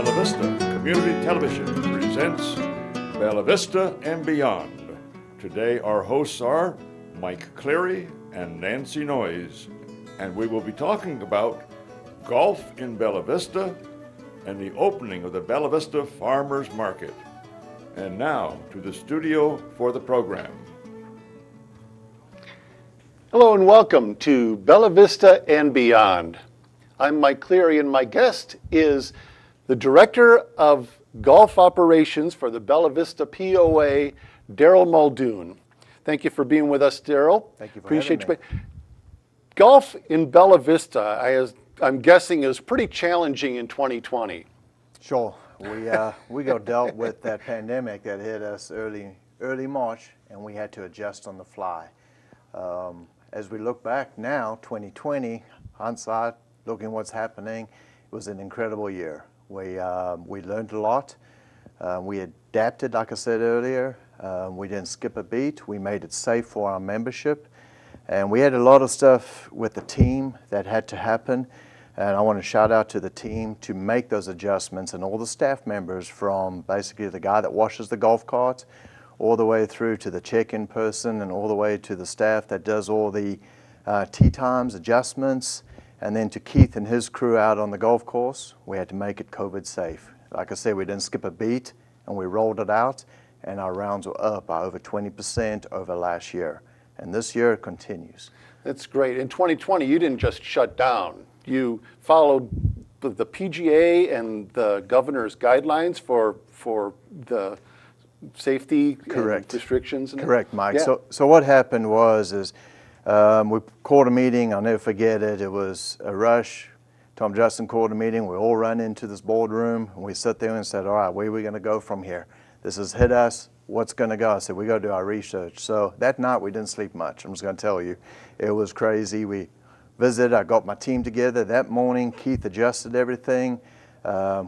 Bella Vista Community Television presents Bella Vista and Beyond. Today our hosts are Mike Cleary and Nancy Noyes, and we will be talking about golf in Bella Vista and the opening of the Bella Vista Farmers Market. And now to the studio for the program. Hello and welcome to Bella Vista and Beyond. I'm Mike Cleary and my guest is the Director of Golf Operations for the Bella Vista POA, Daryl Muldoon. Thank you for being with us, Daryl. Thank you for Appreciate having you. Golf in Bella Vista, I'm guessing, is pretty challenging in 2020. Sure. We dealt with that pandemic that hit us early March, and we had to adjust on the fly. As we look back now, 2020, hindsight, looking what's happening, it was an incredible year. We learned a lot. We adapted, like I said earlier. We didn't skip a beat. We made it safe for our membership. And we had a lot of stuff with the team that had to happen. And I want to shout out to the team to make those adjustments and all the staff members, from basically the guy that washes the golf cart all the way through to the check-in person and all the way to the staff that does all the tee times, adjustments, and then to Keith and his crew out on the golf course. We had to make it COVID safe. Like I said, we didn't skip a beat, and we rolled it out, and our rounds were up by over 20% over last year. And this year it continues. That's great. In 2020, you didn't just shut down. You followed the PGA and the governor's guidelines for the safety Correct. restrictions. Correct, Mike. Yeah. So what happened was we called a meeting. I'll never forget it. It was a rush. Tom Justin called a meeting. We all ran into this boardroom, and we sat there and said, all right, where are we going to go from here? This has hit us. What's going to go? I said, we got to do our research. So that night we didn't sleep much. I'm just going to tell you, it was crazy. We visited. I got my team together that morning. Keith adjusted everything.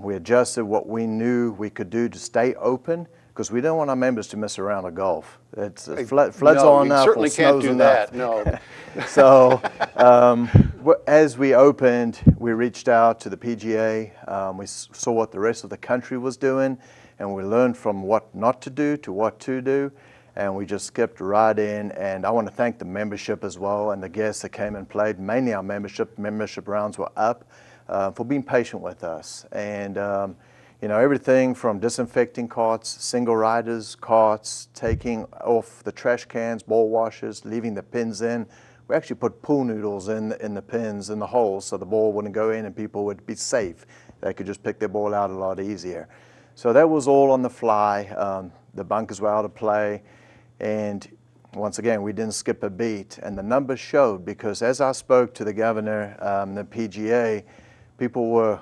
We adjusted what we knew we could do to stay open, because we don't want our members to miss a round of golf. It's floods on enough. Certainly can't do that. No. So as we opened, we reached out to the PGA. We saw what the rest of the country was doing, and we learned from what not to do to what to do, and we just skipped right in. And I want to thank the membership as well and the guests that came and played. Mainly our membership rounds were up, for being patient with us. And everything from disinfecting carts, single riders carts, taking off the trash cans, ball washers, leaving the pins in. We actually put pool noodles in the pins, in the holes, so the ball wouldn't go in and people would be safe. They could just pick their ball out a lot easier. So that was all on the fly. The bunkers were out of play. And once again, we didn't skip a beat. And the numbers showed, because as I spoke to the governor, the PGA, people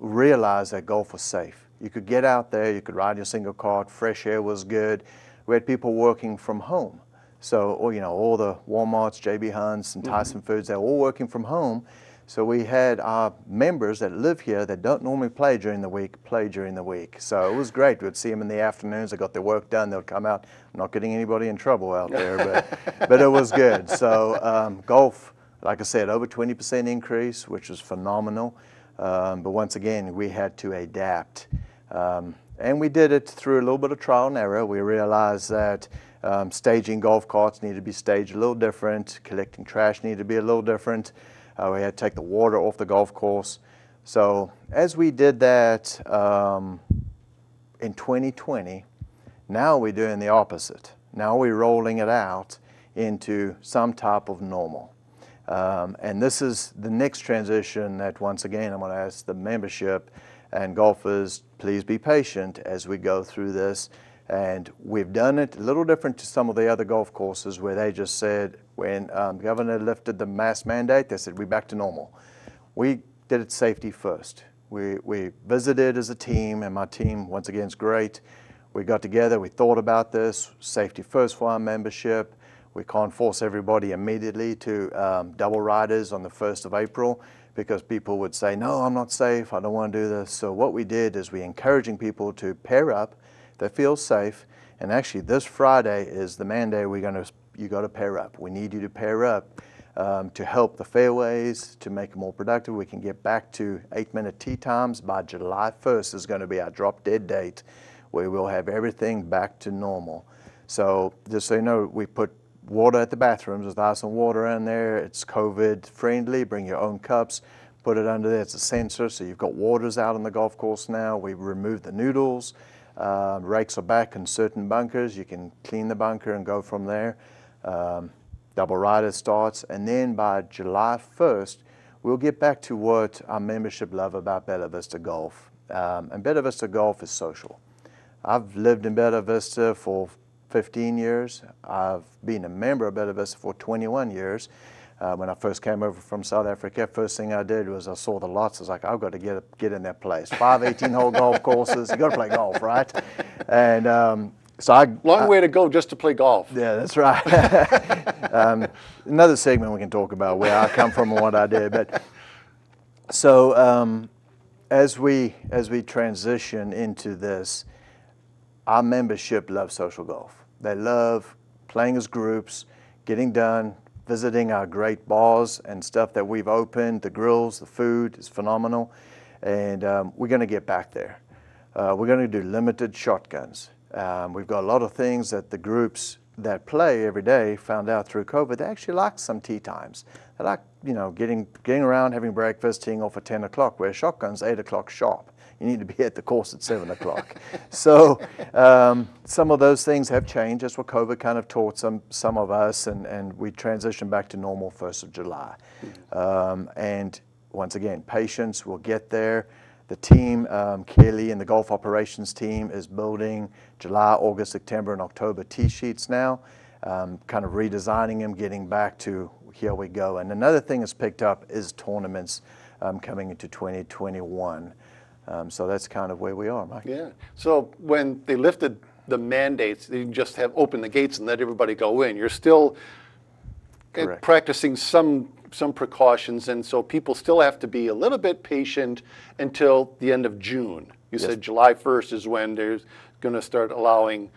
realized that golf was safe. You could get out there, you could ride your single cart, fresh air was good. We had people working from home. So, all the Walmarts, JB Hunt's, and Tyson Foods, they're all working from home. So we had our members that live here that don't normally play during the week, play during the week. So it was great. We'd see them in the afternoons. They got their work done. They'd come out. I'm not getting anybody in trouble out there, but it was good. So golf, like I said, over 20% increase, which was phenomenal. But once again, we had to adapt. And we did it through a little bit of trial and error. We realized that staging golf carts needed to be staged a little different. Collecting trash needed to be a little different. We had to take the water off the golf course. So as we did that in 2020, now we're doing the opposite. Now we're rolling it out into some type of normal. And this is the next transition that, once again, I'm going to ask the membership and golfers, please be patient as we go through this. And we've done it a little different to some of the other golf courses, where they just said, when the governor lifted the mask mandate, they said, we're back to normal. We did it safety first. We visited as a team, and my team, once again, is great. We got together, we thought about this, safety first for our membership. We can't force everybody immediately to double riders on the 1st of April, because people would say, no, I'm not safe, I don't want to do this. So what we did is we encouraging people to pair up, that feel safe. And actually this Friday is the mandate. You got to pair up. We need you to pair up. to help the fairways, to make it more productive. We can get back to 8-minute tee times. By July 1st is going to be our drop dead date, where we'll have everything back to normal. So just so you know, we put water at the bathrooms with ice and water in there. It's COVID friendly. Bring your own cups, put it under there. It's a sensor, so you've got waters out on the golf course now. We've removed the noodles. Rakes are back in certain bunkers. You can clean the bunker and go from there. Double rider starts, and then by July 1st, we'll get back to what our membership love about Bella Vista Golf. And Bella Vista Golf is social. I've lived in Bella Vista for 15 years. I've been a member of Bella Vista for 21 years. When I first came over from South Africa, first thing I did was I saw the lots. I was like, I've got to get in that place. 5 18-hole golf courses. You got to play golf, right? And Long way to go just to play golf. yeah, that's right. Another segment we can talk about where I come from and what I did. But so as we transition into this, our membership loves social golf. They love playing as groups, getting done, visiting our great bars and stuff that we've opened. The grills, the food is phenomenal, and we're going to get back there. We're going to do limited shotguns. We've got a lot of things that the groups that play every day found out through COVID. They actually like some tee times. They like, getting around, having breakfast, teeing off at 10 o'clock, where shotgun's 8 o'clock sharp. You need to be at the course at 7 o'clock. So some of those things have changed. That's what COVID kind of taught some of us, and we transitioned back to normal 1st of July. And once again, patience, we'll get there. The team, Kelly and the golf operations team, is building July, August, September, and October tee sheets now, kind of redesigning them, getting back to here we go. And another thing that's picked up is tournaments coming into 2021. So that's kind of where we are, Mike. Yeah. So when they lifted the mandates, they just have opened the gates and let everybody go in. You're still Correct. practicing some precautions, and so people still have to be a little bit patient until the end of June. You said July 1st is when they're going to start allowing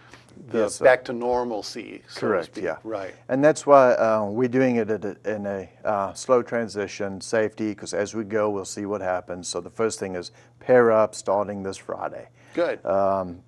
the Yes, sir. back to normalcy. So to Correct, speak. yeah. Right. And that's why we're doing it in a slow transition, safety, because as we go, we'll see what happens. So the first thing is pair up starting this Friday. Good.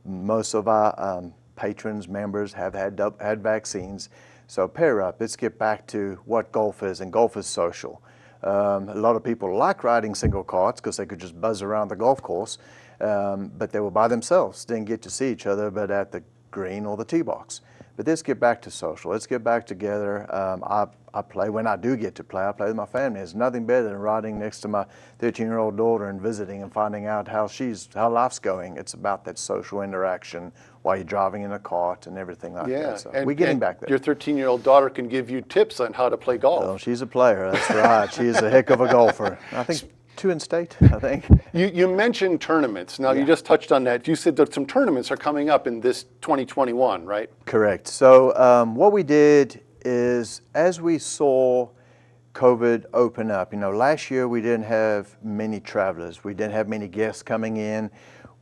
Most of our patrons, members have had vaccines. So pair up, let's get back to what golf is, and golf is social. A lot of people like riding single carts because they could just buzz around the golf course, but they were by themselves, didn't get to see each other but at the green or the tee box. But let's get back to social. Let's get back together. I play, when I do get to play, I play with my family. There's nothing better than riding next to my 13-year-old daughter and visiting and finding out how life's going. It's about that social interaction while you're driving in a cart and everything like Yeah. that. So we're getting back there. Your 13-year-old daughter can give you tips on how to play golf. Oh, she's a player, that's right. She is a heck of a golfer. I think 2 in state, I think. You mentioned tournaments. Now, you just touched on that. You said that some tournaments are coming up in this 2021, right? Correct. So what we did is, as we saw COVID open up, last year we didn't have many travelers. We didn't have many guests coming in.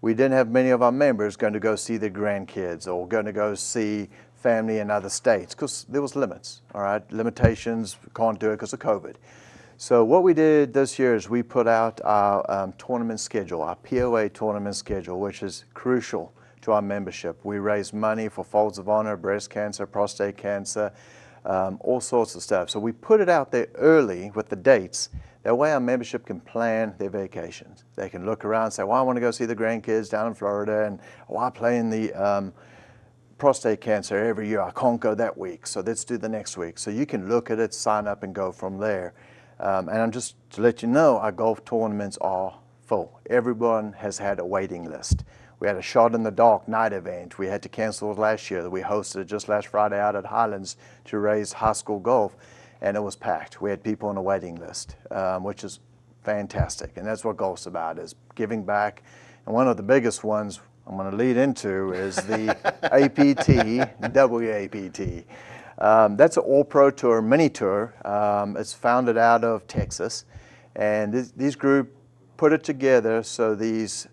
We didn't have many of our members going to go see their grandkids or going to go see family in other states because there was limits, all right? Limitations, can't do it because of COVID. So what we did this year is we put out our tournament schedule, our POA tournament schedule, which is crucial to our membership. We raise money for Folds of Honor, breast cancer, prostate cancer, all sorts of stuff. So we put it out there early with the dates. That way our membership can plan their vacations. They can look around and say, well, I want to go see the grandkids down in Florida, and I play in the prostate cancer every year. I can't go that week, so let's do the next week. So you can look at it, sign up, and go from there. And I'm just to let you know, our golf tournaments are full. Everyone has had a waiting list. We had a shot in the dark night event. We had to cancel it last year. We hosted it just last Friday out at Highlands to raise high school golf, and it was packed. We had people on a waiting list, which is fantastic. And that's what golf's about, is giving back. And one of the biggest ones I'm going to lead into is the APT, WAPT. That's an all-pro tour, mini tour. It's founded out of Texas, and these group put it together so these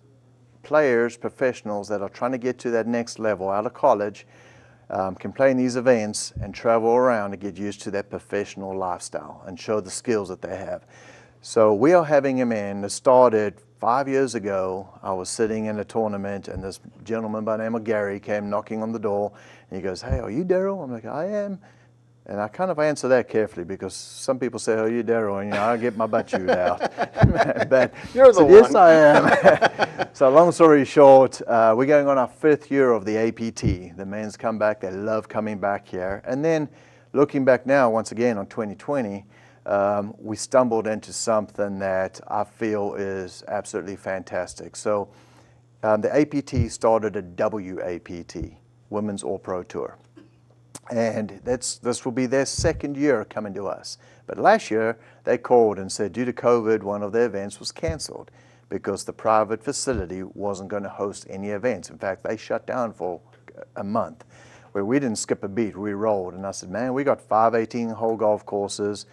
players, professionals that are trying to get to that next level out of college, can play in these events and travel around and get used to that professional lifestyle and show the skills that they have. So we are having him in. It started 5 years ago. I was sitting in a tournament and this gentleman by the name of Gary came knocking on the door and he goes, "Hey, are you Daryl?" I'm like, "I am." And I kind of answer that carefully because some people say, "Oh, you Daryl," and I get my butt chewed out. But You're the so, one. yes, I am. So long story short, we're going on our 5th year of the APT. The men's come back. They love coming back here. And then looking back now, once again on 2020, we stumbled into something that I feel is absolutely fantastic. So the APT started a WAPT, Women's All Pro Tour. And this will be their 2nd year coming to us. But last year, they called and said due to COVID, one of their events was canceled because the private facility wasn't going to host any events. In fact, they shut down for a month, where we didn't skip a beat, we rolled. And I said, "Man, we got 5 18-hole golf courses.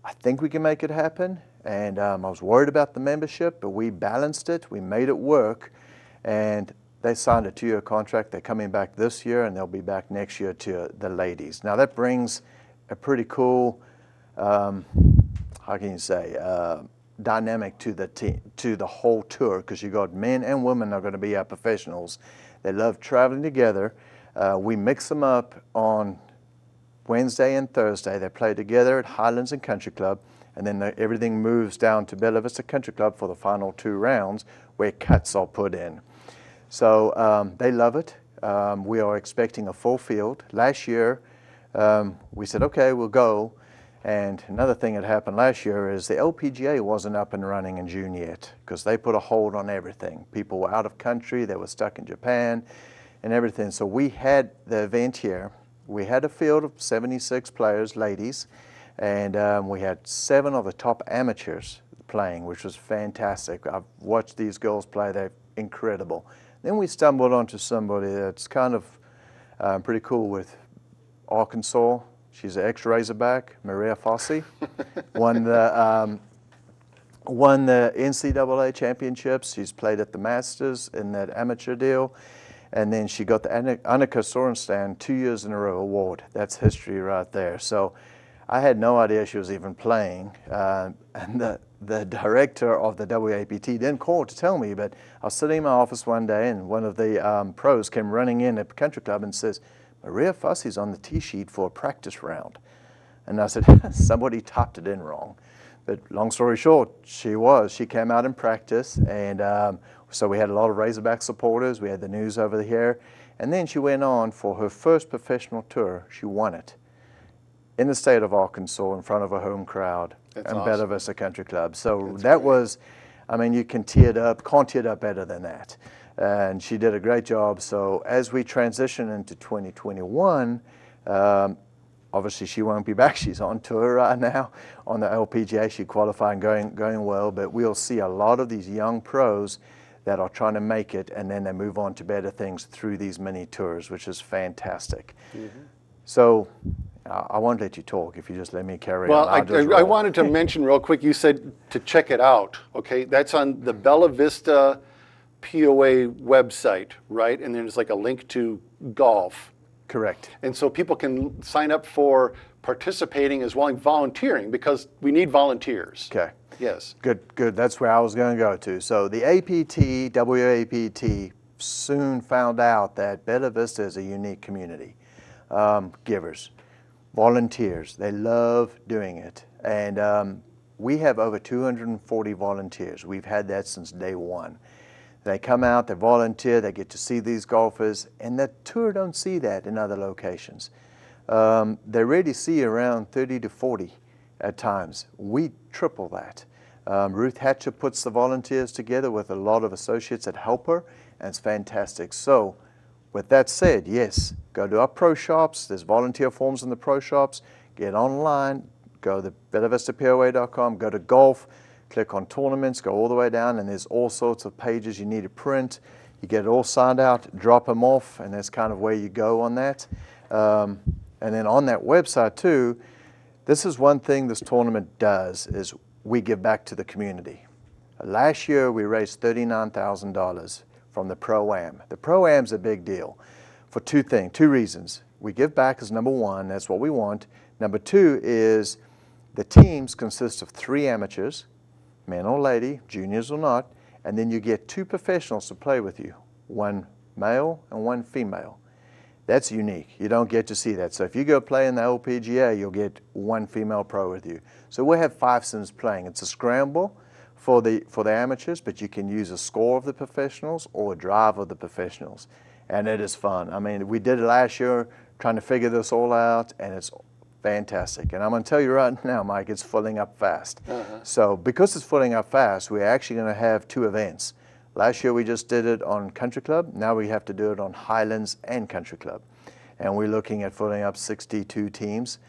I think we can make it happen." And I was worried about the membership, but we balanced it, we made it work, and they signed a 2-year contract. They're coming back this year, and they'll be back next year to the ladies. Now that brings a pretty cool, how can you say, dynamic to the team, to the whole tour, because you got men and women are going to be our professionals. They love traveling together. We mix them up on Wednesday and Thursday. They play together at Highlands and Country Club, and then everything moves down to Bella Vista Country Club for the final 2 rounds where cuts are put in. So they love it. We are expecting a full field. Last year, we said, okay, we'll go. And another thing that happened last year is the LPGA wasn't up and running in June yet because they put a hold on everything. People were out of country. They were stuck in Japan and everything. So we had the event here. We had a field of 76 players, ladies, and we had 7 of the top amateurs playing, which was fantastic. I've watched these girls play. They're incredible. Then we stumbled onto somebody that's kind of pretty cool with Arkansas. She's an ex-Razorback, Maria Fossey. won the NCAA championships. She's played at the Masters in that amateur deal. And then she got the Annika Sorenstam 2 years in a row award. That's history right there. So I had no idea she was even playing. And the director of the WAPT didn't call to tell me, but I was sitting in my office one day and one of the pros came running in at the country club and says, "Maria Fossey's on the tee sheet for a practice round." And I said, somebody typed it in wrong. But long story short, she was. She came out in practice, and so we had a lot of Razorback supporters. We had the news over here. And then she went on for her first professional tour. She won it in the state of Arkansas in front of a home crowd in Bella Vista Country Club. So that was, I mean, you can tee it up, can't tee it up better than that. And she did a great job. So as we transition into 2021, obviously she won't be back. She's on tour right now on the LPGA. She qualified and going well, but we'll see a lot of these young pros that are trying to make it, and then they move on to better things through these mini tours, which is fantastic. Mm-hmm. So I won't let you talk if you just let me carry on. I wanted to mention real quick, you said to check it out, okay? That's on the Bella Vista POA website, right? And there's like a link to golf. Correct. And so people can sign up for participating as well as volunteering, because we need volunteers. Okay. Yes. Good. That's where I was going to go to. So the APT, WAPT, soon found out that Bella Vista is a unique community. Givers, volunteers, they love doing it. And we have over 240 volunteers. We've had that since day one. They come out, they volunteer, they get to see these golfers, and the tour don't see that in other locations. They really see around 30 to 40 at times. We triple that. Ruth Hatcher puts the volunteers together with a lot of associates that help her, and it's fantastic. So with that said, yes, go to our pro shops. There's volunteer forms in the pro shops. Get online, go to BellaVistaPOA.com, go to golf, click on tournaments, go all the way down, and there's all sorts of pages you need to print. You get it all signed out, drop them off, and that's kind of where you go on that. And then on that website too, this is one thing this tournament does, is we give back to the community. Last year we raised $39,000 from the Pro-Am. The Pro-Am's a big deal. for two reasons. We give back as number one, that's what we want. Number two is the teams consist of 3 amateurs, man or lady, juniors or not, and then you get 2 professionals to play with you, 1 male and 1 female. That's unique. You don't get to see that. So if you go play in the LPGA, you'll get 1 female pro with you. So we'll have 5 sims playing. It's a scramble for the amateurs, but you can use a score of the professionals or a drive of the professionals. And it is fun. I mean, we did it last year trying to figure this all out, and it's fantastic. And I'm going to tell you right now, Mike, it's filling up fast. So because it's filling up fast, we're actually going to have 2 events. Last year we just did it on Country Club. Now we have to do it on Highlands and Country Club. And we're looking at filling up 62 teams,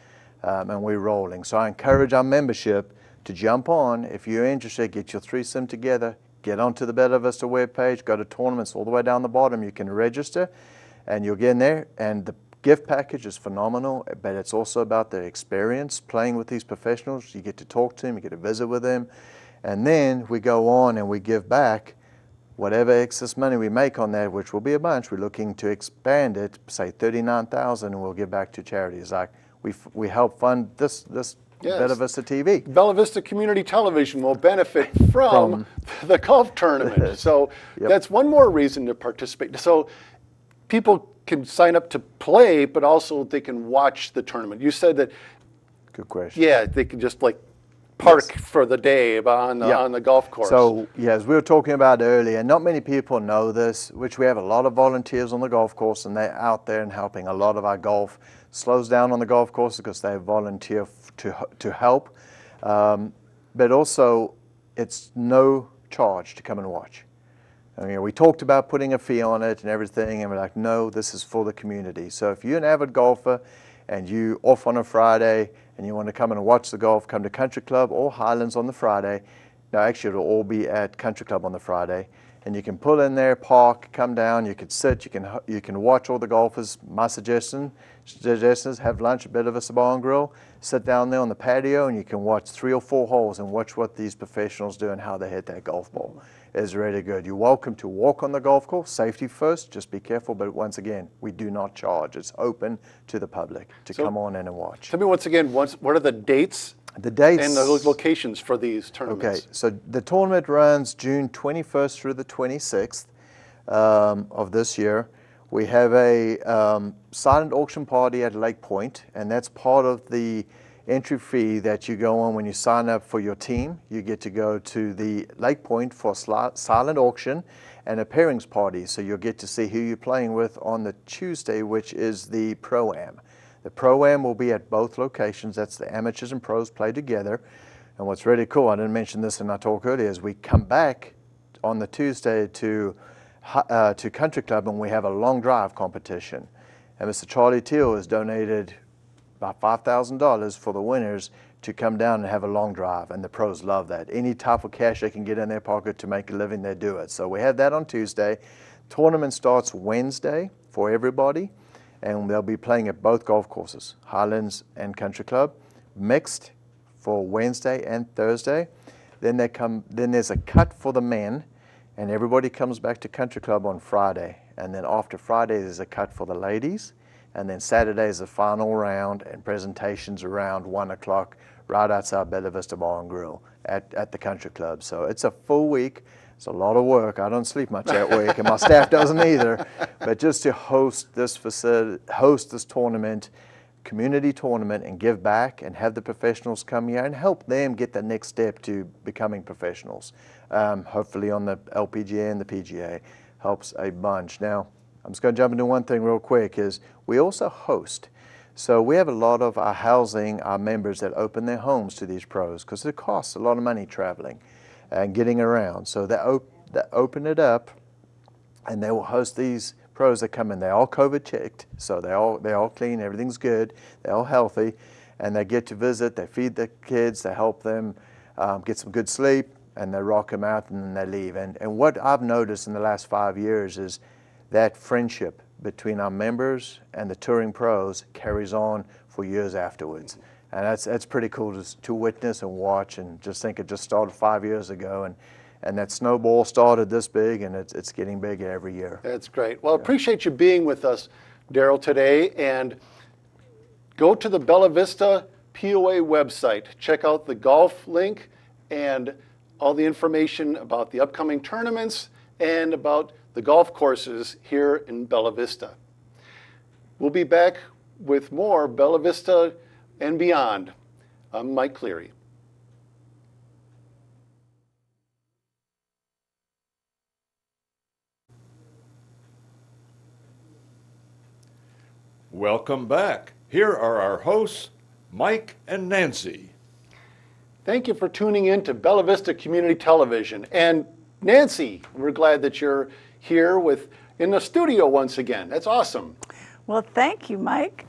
and we're rolling. So I encourage our membership to jump on. If you're interested, get your 3 sim together, get onto the Bella Vista webpage, go to tournaments all the way down the bottom. You can register, and you'll get in there. And the gift package is phenomenal, but it's also about the experience playing with these professionals. You get to talk to them, you get to visit with them, and then we go on and we give back whatever excess money we make on that, which will be a bunch. We're looking to expand it, say $39,000, and we'll give back to charities. Like we help fund this Bella Vista TV. Bella Vista Community Television will benefit from the golf tournament. So that's one more reason to participate. So people can sign up to play, but also they can watch the tournament. You said that. Good question. Yeah, they can just like park for the day on the golf course. So, as we were talking about earlier, not many people know this, which we have a lot of volunteers on the golf course, and they're out there and helping. A lot of our golf slows down on the golf course because they volunteer to help. But also, it's no charge to come and watch. I mean, we talked about putting a fee on it and everything, and we're like, no, this is for the community. So if you're an avid golfer and you off on a Friday and you want to come and watch the golf, come to Country Club or Highlands on the Friday. No, actually it'll all be at Country Club on the Friday. And you can pull in there, park, come down, you can sit, you can watch all the golfers. My suggestions, have lunch at Bella Vista Bar and Grill, sit down there on the patio, and you can watch 3 or 4 holes and watch what these professionals do and how they hit that golf ball. It's really good. You're welcome to walk on the golf course, safety first, just be careful, but once again, we do not charge. It's open to the public to come on in and watch. Tell me once again, what are the dates? The dates and the locations for these tournaments. Okay, so the tournament runs June 21st through the 26th of this year. We have a silent auction party at Lake Point, and that's part of the entry fee that you go on when you sign up for your team. You get to go to the Lake Point for a silent auction and a pairings party, so you'll get to see who you're playing with on the Tuesday, which is the Pro-Am. The Pro-Am will be at both locations. That's the amateurs and pros play together. And what's really cool, I didn't mention this in our talk earlier, is we come back on the Tuesday to Country Club and we have a long drive competition. And Mr. Charlie Teal has donated about $5,000 for the winners to come down and have a long drive, and the pros love that. Any type of cash they can get in their pocket to make a living, they do it. So we have that on Tuesday. Tournament starts Wednesday for everybody, and they'll be playing at both golf courses, Highlands and Country Club, mixed for Wednesday and Thursday. Then there's a cut for the men, and everybody comes back to Country Club on Friday. And then after Friday, there's a cut for the ladies. And then Saturday is the final round and presentations around 1 o'clock right outside Bella Vista Bar and Grill at the Country Club. So it's a full week. It's a lot of work. I don't sleep much that week, and my staff doesn't either. But just to host this facility, host this tournament, community tournament, and give back and have the professionals come here and help them get the next step to becoming professionals. Hopefully on the LPGA and the PGA helps a bunch. Now, I'm just going to jump into one thing real quick, is we also host. So we have a lot of our housing, our members that open their homes to these pros because it costs a lot of money traveling and getting around. So they open it up and they will host these pros that come in. They're all COVID checked, so they're all clean, everything's good, they're all healthy, and they get to visit, they feed the kids, they help them get some good sleep, and they rock them out and then they leave. And what I've noticed in the last 5 years is that friendship between our members and the touring pros carries on for years afterwards. And that's pretty cool to witness and watch, and just think it just started 5 years ago, and that snowball started this big, and it's getting bigger every year. That's great. Well, I appreciate you being with us Daryl today, and go to the Bella Vista POA website. Check out the golf link and all the information about the upcoming tournaments and about the golf courses here in Bella Vista. We'll be back with more Bella Vista and Beyond. I'm Mike Cleary. Welcome back. Here are our hosts, Mike and Nancy. Thank you for tuning in to Bella Vista Community Television. And Nancy, we're glad that you're here in the studio once again. That's awesome. Well, thank you, Mike.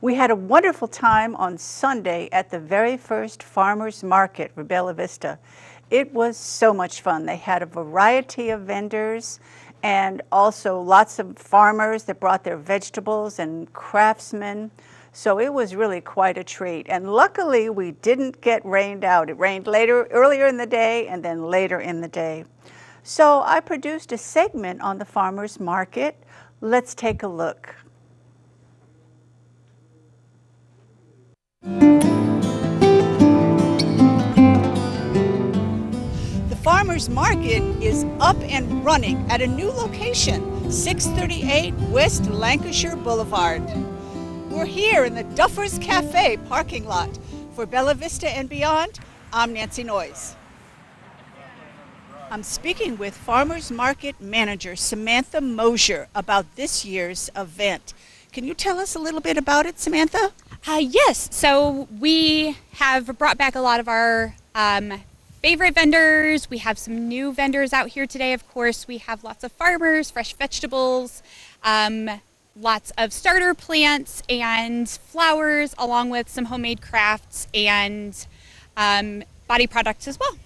We had a wonderful time on Sunday at the very first farmers market for Bella Vista. It was so much fun. They had a variety of vendors and also lots of farmers that brought their vegetables and craftsmen. So it was really quite a treat. And luckily, we didn't get rained out. It rained earlier in the day and then later in the day. So I produced a segment on the farmers market. Let's take a look. The farmers market is up and running at a new location, 638 West Lancashire Boulevard. We're here in the Duffers Cafe parking lot. For Bella Vista and Beyond, I'm Nancy Noyes. I'm speaking with Farmers Market Manager Samantha Mosier about this year's event. Can you tell us a little bit about it, Samantha? Yes, so we have brought back a lot of our favorite vendors. We have some new vendors out here today, of course. We have lots of farmers, fresh vegetables, lots of starter plants and flowers, along with some homemade crafts and body products as well.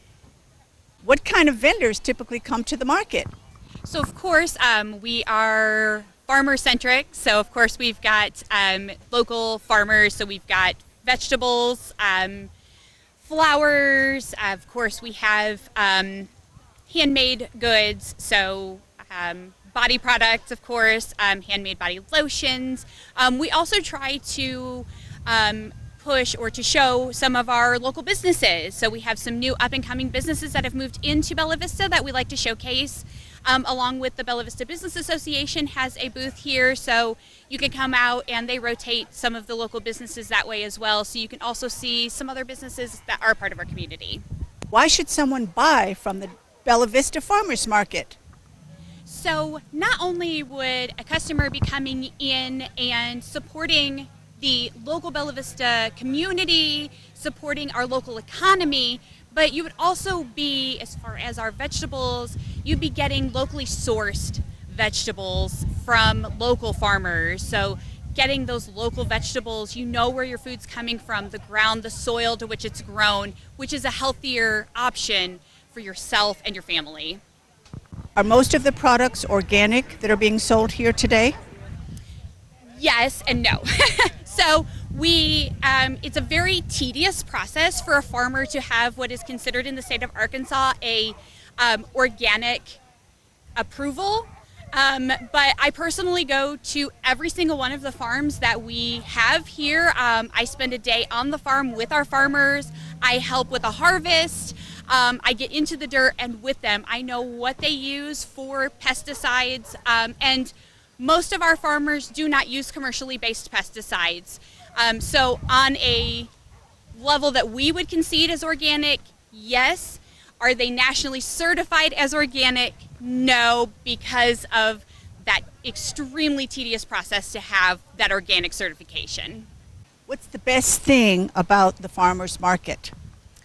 What kind of vendors typically come to the market? So of course, we are farmer-centric. So of course we've got local farmers. So we've got vegetables, flowers. Of course we have handmade goods. So body products, of course, handmade body lotions. We also try to push or to show some of our local businesses. So we have some new up-and-coming businesses that have moved into Bella Vista that we like to showcase. Along with the Bella Vista Business Association has a booth here, so you can come out and they rotate some of the local businesses that way as well. So you can also see some other businesses that are part of our community. Why should someone buy from the Bella Vista Farmers Market? So not only would a customer be coming in and supporting the local Bella Vista community, supporting our local economy, but you would also be, as far as our vegetables, you'd be getting locally sourced vegetables from local farmers. So getting those local vegetables, you know where your food's coming from, the ground, the soil to which it's grown, which is a healthier option for yourself and your family. Are most of the products organic that are being sold here today? Yes and no. So it's a very tedious process for a farmer to have what is considered in the state of Arkansas a organic approval. But I personally go to every single one of the farms that we have here. I spend a day on the farm with our farmers. I help with a harvest. I get into the dirt and with them. I know what they use for pesticides, and most of our farmers do not use commercially based pesticides. So on a level that we would concede as organic, yes. Are they nationally certified as organic? No, because of that extremely tedious process to have that organic certification. What's the best thing about the farmers market?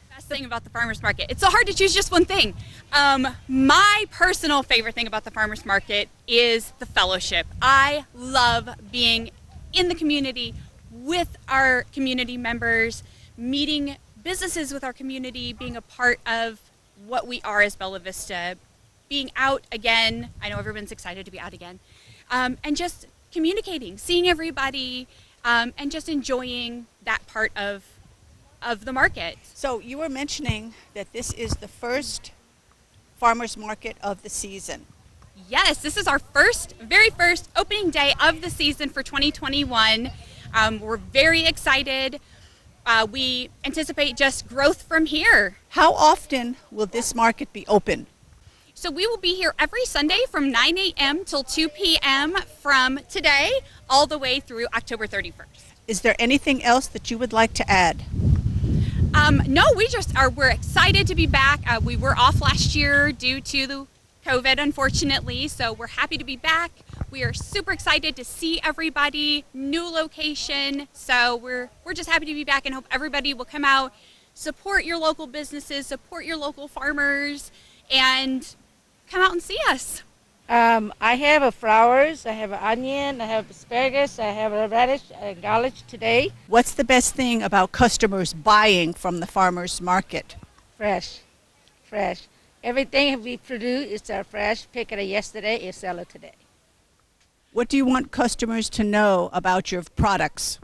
Best thing about the farmers market. It's so hard to choose just one thing. My personal favorite thing about the farmers market is the fellowship. I love being in the community with our community members, meeting businesses with our community, being a part of what we are as Bella Vista, being out again. I know everyone's excited to be out again. And just communicating, seeing everybody, and just enjoying that part of the market. So you were mentioning that this is the first farmers market of the season. Yes, this is our very first opening day of the season for 2021. We're very excited. We anticipate just growth from here. How often will this market be open? So we will be here every Sunday from 9 a.m. till 2 p.m. from today all the way through October 31st. Is there anything else that you would like to add? No, we're excited to be back. We were off last year due to the COVID, unfortunately, so we're happy to be back. We are super excited to see everybody, new location, so we're just happy to be back and hope everybody will come out, support your local businesses, support your local farmers, and come out and see us. I have flowers, I have onion, I have asparagus, I have a radish and garlic today. What's the best thing about customers buying from the farmers market? Fresh. Everything we produce is fresh. Pick it yesterday, it's sell it today. What do you want customers to know about your products?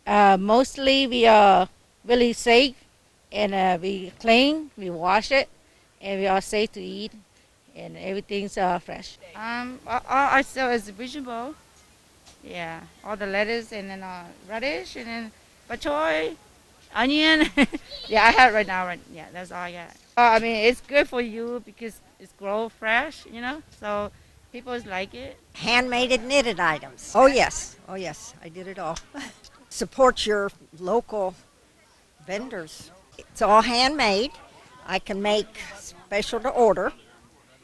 Mostly we are really safe and we clean, we wash it, and we are safe to eat, and everything's fresh. All I sell is vegetable. Yeah, all the lettuce and then radish and then bok choy, onion. Yeah, I have right now. Yeah, that's all I got. I mean, it's good for you because it's grow fresh, so people like it. Handmade and knitted items. Oh yes, I did it all. Support your local vendors. It's all handmade. I can make special to order.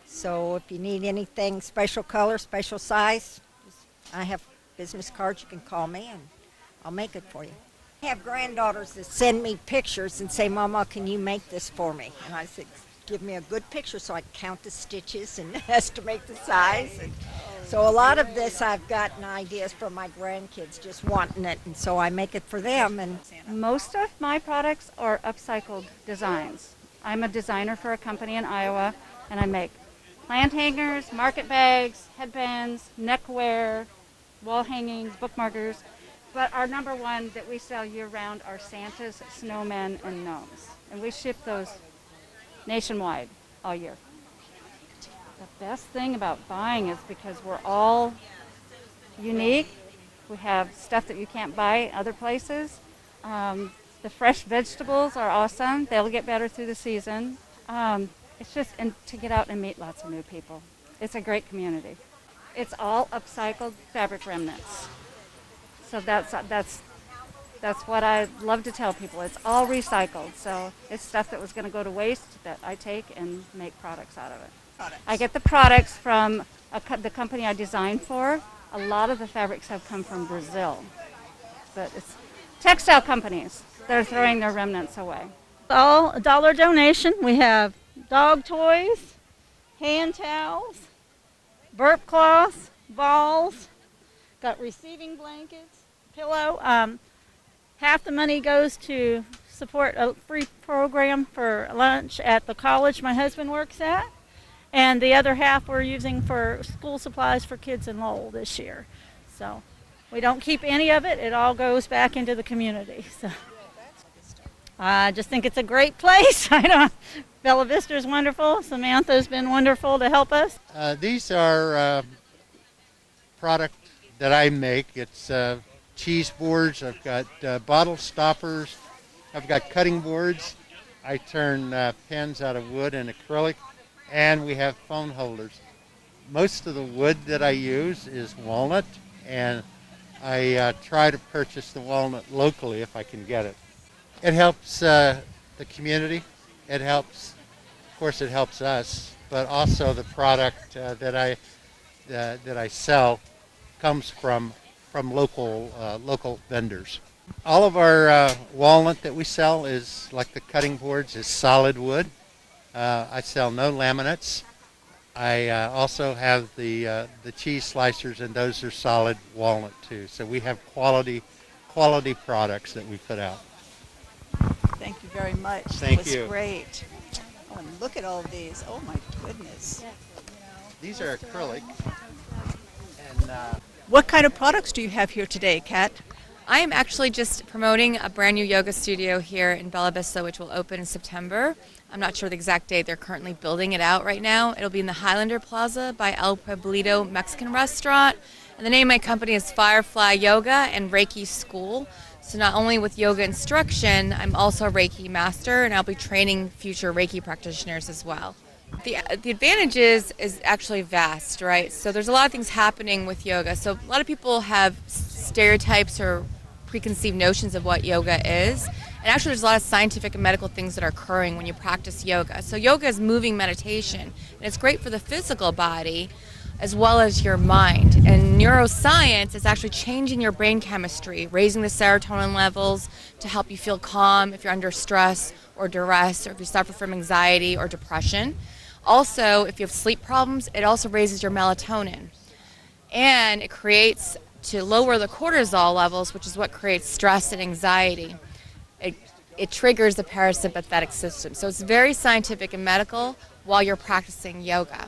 So if you need anything special color, special size, I have business cards. You can call me and I'll make it for you. I have granddaughters that send me pictures and say, Mama, can you make this for me? And I said, give me a good picture so I can count the stitches and estimate the size. And so a lot of this I've gotten ideas from my grandkids just wanting it, and so I make it for them. And Most of my products are upcycled designs. I'm a designer for a company in Iowa, and I make plant hangers, market bags, headbands, neckwear, wall hangings, bookmarkers. But our number one that we sell year-round are Santas, snowmen, and gnomes. And we ship those nationwide all year. The best thing about buying is because we're all unique. We have stuff that you can't buy other places. The fresh vegetables are awesome. They'll get better through the season. It's just and to get out and meet lots of new people. It's a great community. It's all upcycled fabric remnants. So that's what I love to tell people. It's all recycled. So it's stuff that was going to go to waste that I take and make products out of it. I get the products from the company I designed for. A lot of the fabrics have come from Brazil. But it's textile companies that are throwing their remnants away. All a $1 donation. We have dog toys, hand towels, burp cloths, balls, got receiving blankets, pillow. Half the money goes to support a free program for lunch at the college my husband works at, and the other half we're using for school supplies for kids in Lowell this year. So we don't keep any of it. It all goes back into the community. So I just think it's a great place. Bella Vista is wonderful. Samantha's been wonderful to help us. These are product that I make. It's cheese boards. I've got bottle stoppers. I've got cutting boards. I turn pens out of wood and acrylic, and we have phone holders. Most of the wood that I use is walnut, and I try to purchase the walnut locally if I can get it. It helps the community. It helps, of course, it helps us, but also the product that I sell comes from local vendors. All of our walnut that we sell is like the cutting boards is solid wood. I sell no laminates. I also have the cheese slicers, and those are solid walnut too. So we have quality products that we put out. Thank you very much. Thank it you. was great. Oh, and look at all these. Oh my goodness. These are acrylic, and What kind of products do you have here today, Kat? I am actually just promoting a brand new yoga studio here in Bella Vista, which will open in September. I'm not sure the exact date. They're currently building it out right now. It'll be in the Highlander Plaza by El Pueblito Mexican Restaurant. And the name of my company is Firefly Yoga and Reiki School. So not only with yoga instruction, I'm also a Reiki master, and I'll be training future Reiki practitioners as well. The advantage is actually vast, right? So there's a lot of things happening with yoga. So a lot of people have stereotypes or preconceived notions of what yoga is. And actually there's a lot of scientific and medical things that are occurring when you practice yoga. So yoga is moving meditation, and it's great for the physical body as well as your mind. And neuroscience is actually changing your brain chemistry, raising the serotonin levels to help you feel calm if you're under stress or duress, or if you suffer from anxiety or depression. Also, if you have sleep problems, it also raises your melatonin. And it creates, to lower the cortisol levels, which is what creates stress and anxiety. It triggers the parasympathetic system. So it's very scientific and medical while you're practicing yoga.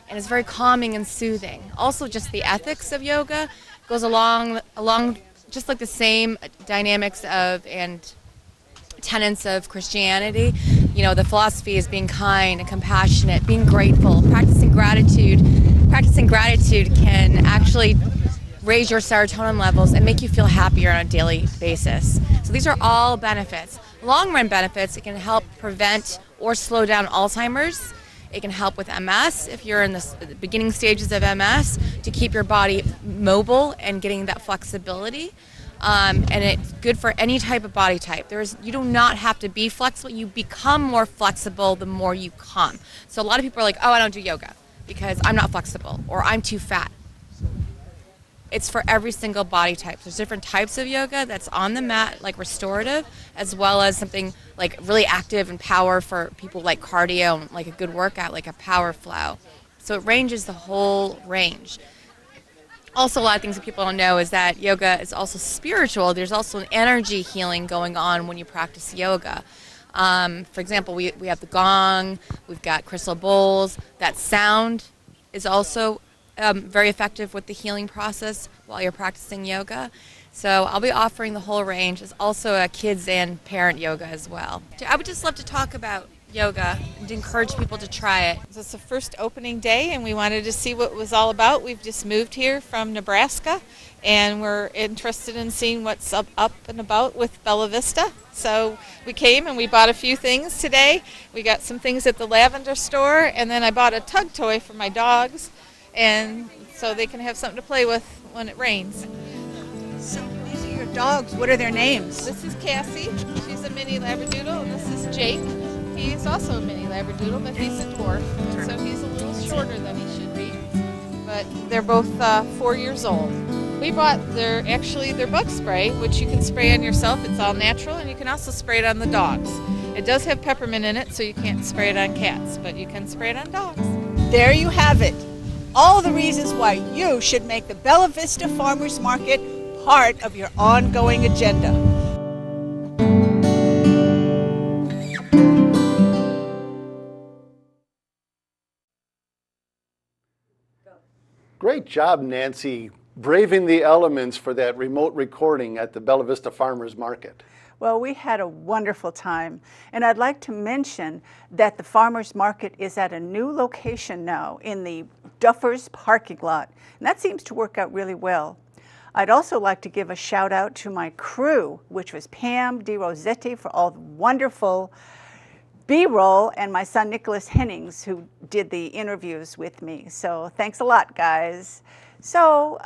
And it's very calming and soothing. Also, just the ethics of yoga goes along just like the same dynamics of and tenets of Christianity. You know, the philosophy is being kind and compassionate, being grateful, practicing gratitude. Practicing gratitude can actually raise your serotonin levels and make you feel happier on a daily basis. So these are all benefits. Long-run benefits, it can help prevent or slow down Alzheimer's. It can help with MS if you're in the beginning stages of MS, to keep your body mobile and getting that flexibility. And it's good for any type of body type. You do not have to be flexible. You become more flexible the more you come. So a lot of people are like, oh, I don't do yoga because I'm not flexible or I'm too fat. It's for every single body type. There's different types of yoga that's on the mat, like restorative, as well as something like really active and power for people like cardio and like a good workout, like a power flow. So it ranges the whole range. Also, a lot of things that people don't know is that yoga is also spiritual. There's also an energy healing going on when you practice yoga. For example, we have the gong, we've got crystal bowls. That sound is also very effective with the healing process while you're practicing yoga. So I'll be offering the whole range. It's also a kids and parent yoga as well. I would just love to talk about yoga and to encourage people to try it. It's the first opening day and we wanted to see what it was all about. We've just moved here from Nebraska and we're interested in seeing what's up and about with Bella Vista. So we came and we bought a few things today. We got some things at the Lavender store, and then I bought a tug toy for my dogs, and so they can have something to play with when it rains. So these are your dogs. What are their names? This is Cassie. She's a mini Labradoodle, and this is Jake. He's also a mini Labradoodle, but he's a dwarf, and so he's a little shorter than he should be. But they're both 4 years old. We bought their bug spray, which you can spray on yourself. It's all natural, and you can also spray it on the dogs. It does have peppermint in it, so you can't spray it on cats, but you can spray it on dogs. There you have it. All the reasons why you should make the Bella Vista Farmers Market part of your ongoing agenda. Great job, Nancy, braving the elements for that remote recording at the Bella Vista Farmers Market. Well, we had a wonderful time, and I'd like to mention that the farmers market is at a new location now in the Duffers parking lot, and that seems to work out really well. I'd also like to give a shout out to my crew, which was Pam DeRosetti for all the wonderful B-roll, and my son Nicholas Hennings, who did the interviews with me. So thanks a lot, guys. So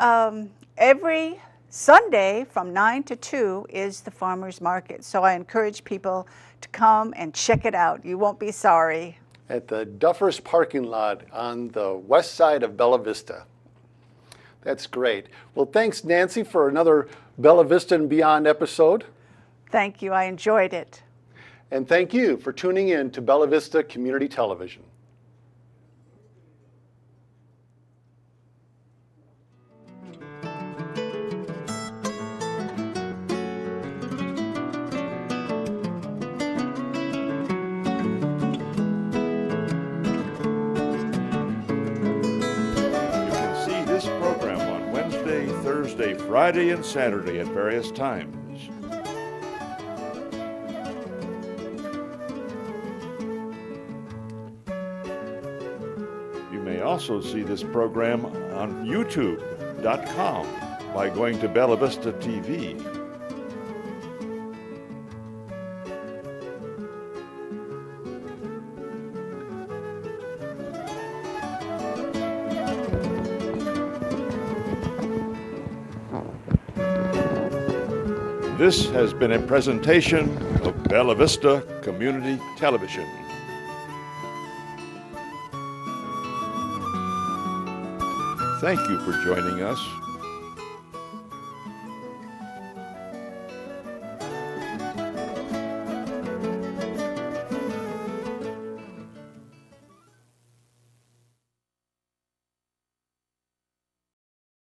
every Sunday from 9 to 2 is the farmers market. So I encourage people to come and check it out. You won't be sorry. At the Duffers parking lot on the west side of Bella Vista. That's great. Well, thanks, Nancy, for another Bella Vista and Beyond episode. Thank you. I enjoyed it. And thank you for tuning in to Bella Vista Community Television. See this program on Wednesday, Thursday, Friday and Saturday at various times. You may also see this program on YouTube.com by going to Bella Vista TV. This has been a presentation of Bella Vista Community Television. Thank you for joining us.